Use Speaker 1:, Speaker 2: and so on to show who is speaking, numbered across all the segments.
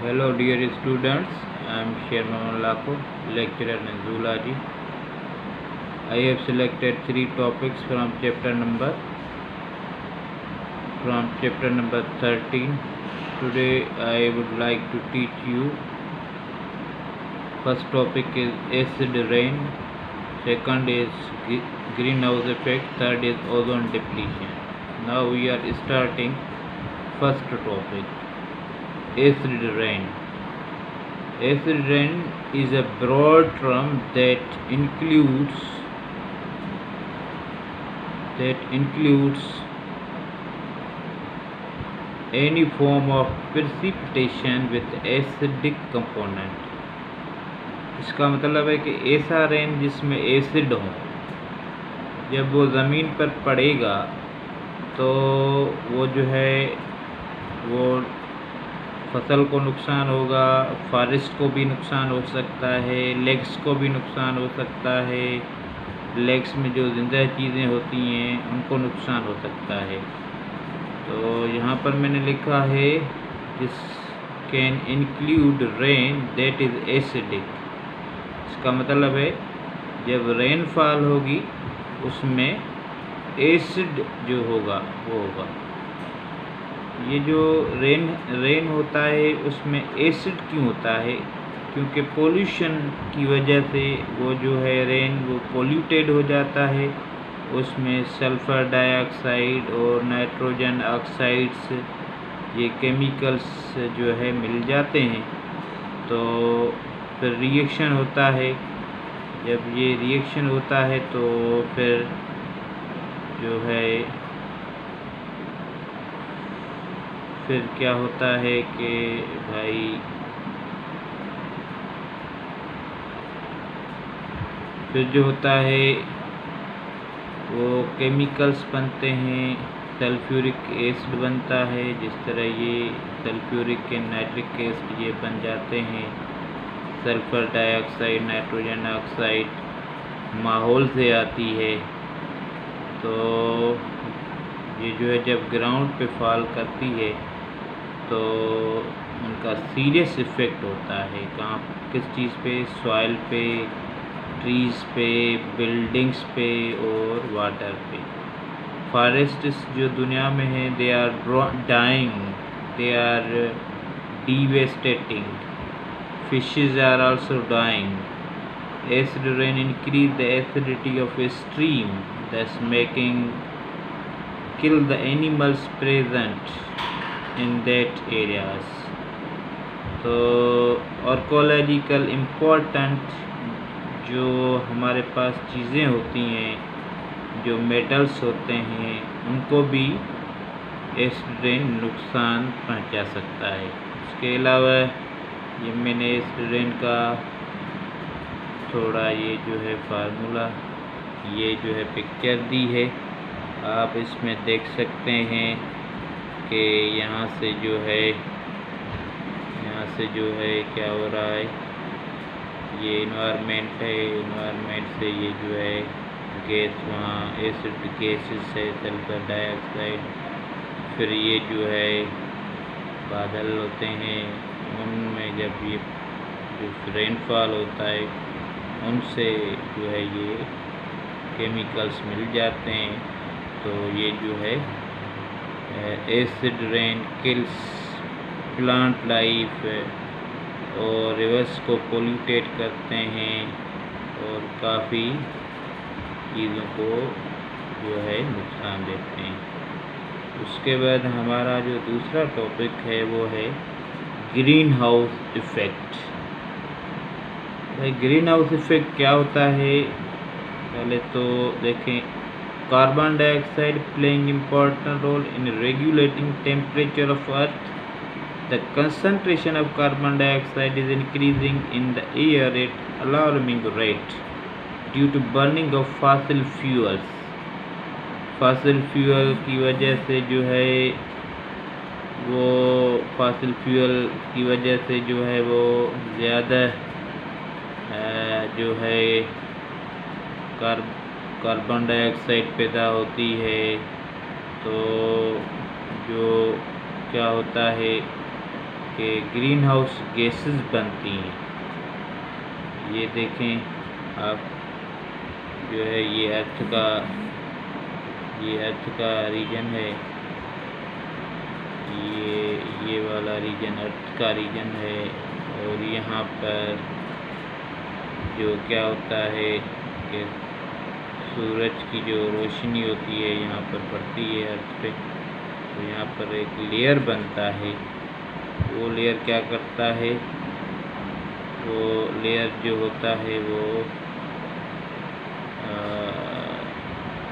Speaker 1: Hello dear students, I am Sherman Lako, lecturer in zoology. I have selected three topics from chapter number 13. Today I would like to teach you. First topic is acid rain, second is greenhouse effect, third is ozone depletion. Now we are starting first topic, acid rain. Acid rain is a broad term that includes any form of precipitation with acidic component. इसका मतलब है कि ऐसा rain जिसमें acid हो, जब वो ज़मीन पर पड़ेगा तो वो जो है वो फसल को नुकसान होगा, फॉरेस्ट को भी नुकसान हो सकता है, लेक्स को भी नुकसान हो सकता है, लेक्स में जो जिंदा चीज़ें होती हैं उनको नुकसान हो सकता है। तो यहाँ पर मैंने लिखा है this can include rain that is acidic. इसका मतलब है जब रेनफॉल होगी उसमें एसिड जो होगा वो होगा। ये जो रेन होता है उसमें एसिड क्यों होता है? क्योंकि पोल्यूशन की वजह से वो जो है रेन वो पोल्यूटेड हो जाता है, उसमें सल्फ़र डाइऑक्साइड और नाइट्रोजन ऑक्साइड्स ये केमिकल्स जो है मिल जाते हैं। तो फिर रिएक्शन होता है, जब ये रिएक्शन होता है तो फिर जो है फिर क्या होता है कि भाई फिर जो होता है वो केमिकल्स बनते हैं, सल्फ्यूरिक एसिड बनता है। जिस तरह ये सल्फ्यूरिक एंड नाइट्रिक एसिड ये बन जाते हैं, सल्फ़र डाइऑक्साइड, नाइट्रोजन ऑक्साइड माहौल से आती है। तो ये जो है जब ग्राउंड पे फॉल करती है तो उनका सीरियस इफ़ेक्ट होता है। कहाँ किस चीज़ पे? सॉइल पे, ट्रीज़ पे, बिल्डिंग्स पे और वाटर पे। फॉरेस्ट्स जो दुनिया में हैं they are dying, they are devastating. Fishes are also dying. Acid rain increase the acidity of a stream, thus making kill the animals present in that areas. तो ऑर्कोलॉजिकल important जो हमारे पास चीज़ें होती हैं, जो मेटल्स होते हैं, उनको भी एसिड रेन नुकसान पहुंचा सकता है। इसके अलावा ये मैंने एसिड रेन का थोड़ा ये जो है फार्मूला ये जो है पिक्चर दी है, आप इसमें देख सकते हैं कि यहाँ से जो है क्या हो रहा है। ये इन्वायरमेंट है, इन्वायरमेंट से ये जो है गैस वहाँ एसिड गैसेस है, सल्फर डाइऑक्साइड, फिर ये जो है बादल होते हैं, उनमें जब ये जो रेनफॉल होता है उनसे जो है ये केमिकल्स मिल जाते हैं। तो ये जो है acid rain kills plant life और रिवर्स को पोल्यूटेट करते हैं और काफ़ी चीज़ों को जो है नुकसान देते हैं। उसके बाद हमारा जो दूसरा टॉपिक है वो है ग्रीन हाउस इफ़ेक्ट। भाई ग्रीन हाउस इफ़ेक्ट क्या होता है? पहले तो देखें, carbon dioxide playing important role in regulating temperature of earth. The concentration of carbon dioxide is increasing in the air at alarming rate due to burning of fossil fuels. Fossil fuel की वजह से जो है वो fossil fuel की वजह से जो है वो ज़्यादा जो है कार्बन डाइऑक्साइड पैदा होती है। तो जो क्या होता है कि ग्रीन हाउस गैसेस बनती हैं। ये देखें आप, जो है ये अर्थ का रीजन है, ये वाला रीजन अर्थ का रीजन है। और यहाँ पर जो क्या होता है कि सूरज की जो रोशनी होती है यहाँ पर पड़ती है अर्थ पे, तो यहाँ पर एक लेयर बनता है। वो लेयर क्या करता है, वो लेयर जो होता है वो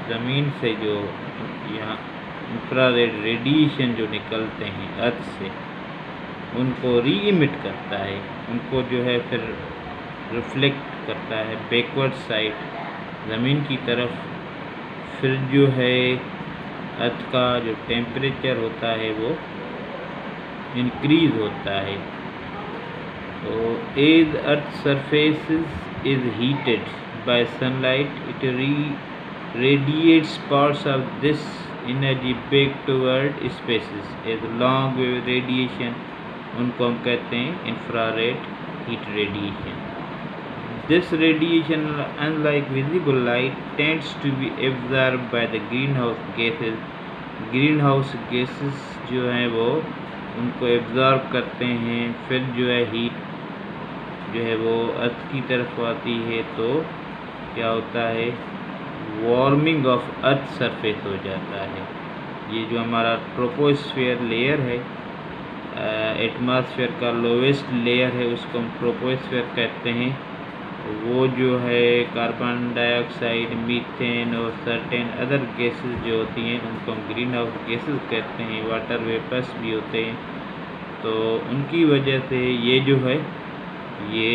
Speaker 1: ज़मीन से जो यहाँ इंफ्रारेड रेडिएशन जो निकलते हैं अर्थ से, उनको री इमिट करता है, उनको जो है फिर रिफ्लेक्ट करता है बैकवर्ड साइड ज़मीन की तरफ। फिर जो है अर्थ का जो टेम्परेचर होता है वो इंक्रीज़ होता है। तो as earth surface is heated by sunlight, it radiates parts of this energy back toward spaces as long wave radiation, उनको हम कहते हैं infrared heat radiation. This radiation, unlike visible light, tends to be absorbed by the greenhouse gases. Greenhouse gases जो हैं वो उनको absorb करते हैं, फिर जो है हीट जो है वो अर्थ की तरफ आती है, तो क्या होता है, वार्मिंग ऑफ अर्थ सरफेस हो जाता है। ये जो हमारा ट्रोपोस्फीयर लेयर है, एटमॉस्फेयर का लोवेस्ट लेयर है, उसको हम ट्रोपोस्फीयर कहते हैं। वो जो है कार्बन डाइऑक्साइड, मीथेन और सर्टेन अदर गैसेस जो होती हैं उनको हम ग्रीन हाउस गैसेस कहते हैं। वाटर वेपर्स भी होते हैं, तो उनकी वजह से ये जो है ये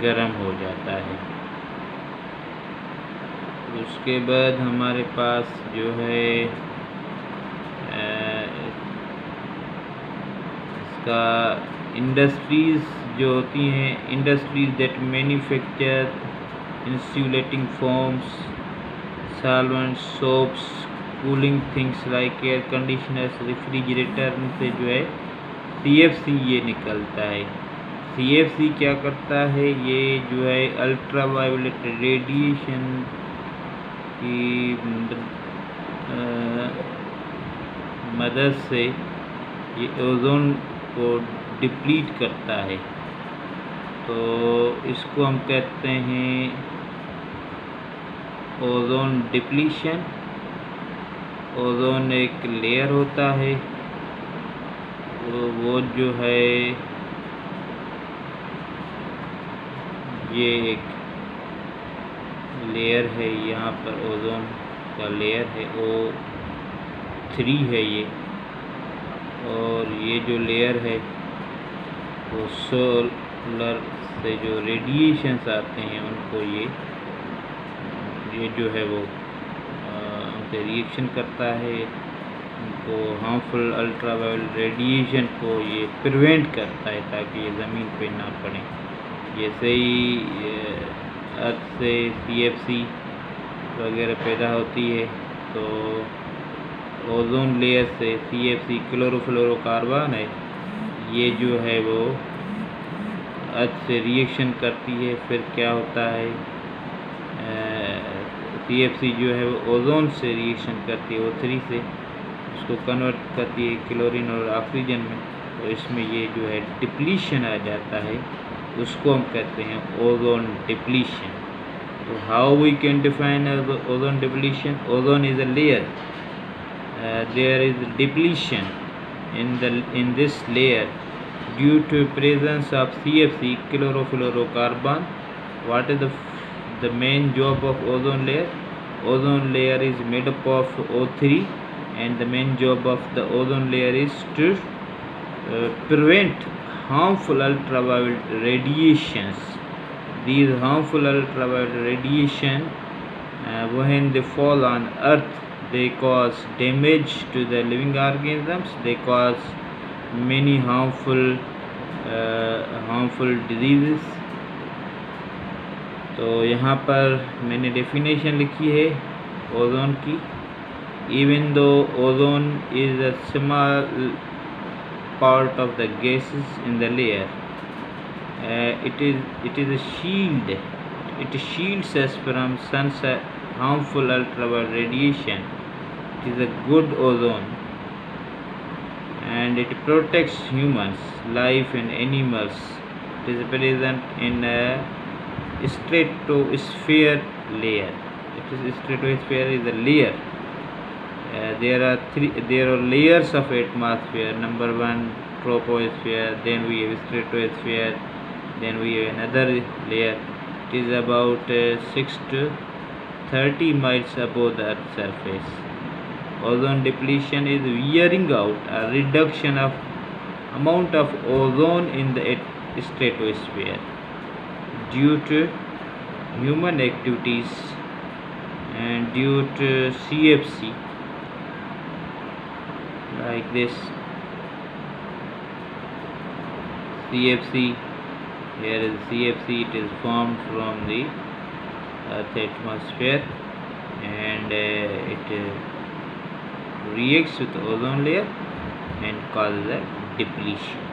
Speaker 1: गर्म हो जाता है। उसके बाद हमारे पास जो है इसका इंडस्ट्रीज़ जो होती हैं, industries that manufacture insulating foams, solvents, soaps, cooling things like air conditioners, refrigerator, से जो है CFC ये निकलता है। CFC क्या करता है, ये जो है अल्ट्रा वायलेट रेडिएशन की मदद से ये ओजोन को डिप्लीट करता है। तो इसको हम कहते हैं ओजोन डिप्लीशन। ओजोन एक लेयर होता है, वो जो है ये एक लेयर है, यहाँ पर ओजोन का लेयर है, O3 है ये। और ये जो लेयर है वो सोलर से जो रेडिएशंस आते हैं उनको ये जो है वो उनसे रिएक्शन करता है, उनको हार्मफुल अल्ट्रावायलेट रेडिएशन को ये प्रिवेंट करता है ताकि ये ज़मीन पे ना पड़े। जैसे ही अर्थ से CFC वगैरह पैदा होती है तो ओजोन लेयर से CFC क्लोरोफ्लोरोकार्बन है, ये जो है वो अर्थ से रिएक्शन करती है। फिर क्या होता है, CFC जो है वो ओजोन से रिएक्शन करती है, O3 से, उसको कन्वर्ट करती है क्लोरीन और ऑक्सीजन में। तो इसमें ये जो है डिप्लीशन आ जाता है, उसको हम कहते हैं ओजोन डिप्लीशन। तो how we can define ozone depletion? Ozone is a layer, there is depletion in this layer due to presence of CFC chlorofluorocarbon. What is the main job of ozone layer? Ozone layer is made up of O3, and the main job of the ozone layer is to prevent harmful ultraviolet radiations. These harmful ultraviolet radiation when they fall on earth, they cause damage to the living organisms, they cause many harmful diseases. तो यहाँ पर मैंने definition लिखी है ozone की। Even though ozone is a small part of the gases in the layer. It is a shield. It shields us from sun's harmful ultraviolet radiation. It is a good ozone, and it protects humans, life, and animals. It is present in a stratosphere layer. Stratosphere is a layer. There are layers of atmosphere. Number one, troposphere. Then we have stratosphere. Then we have another layer. It is about 6 to 30 miles above the Earth's surface. Ozone depletion is wearing out a reduction of amount of ozone in the stratosphere due to human activities and due to CFC, like this. CFC, here is CFC. It is formed from the Earth atmosphere, and it reacts with the ozone layer and causes a depletion.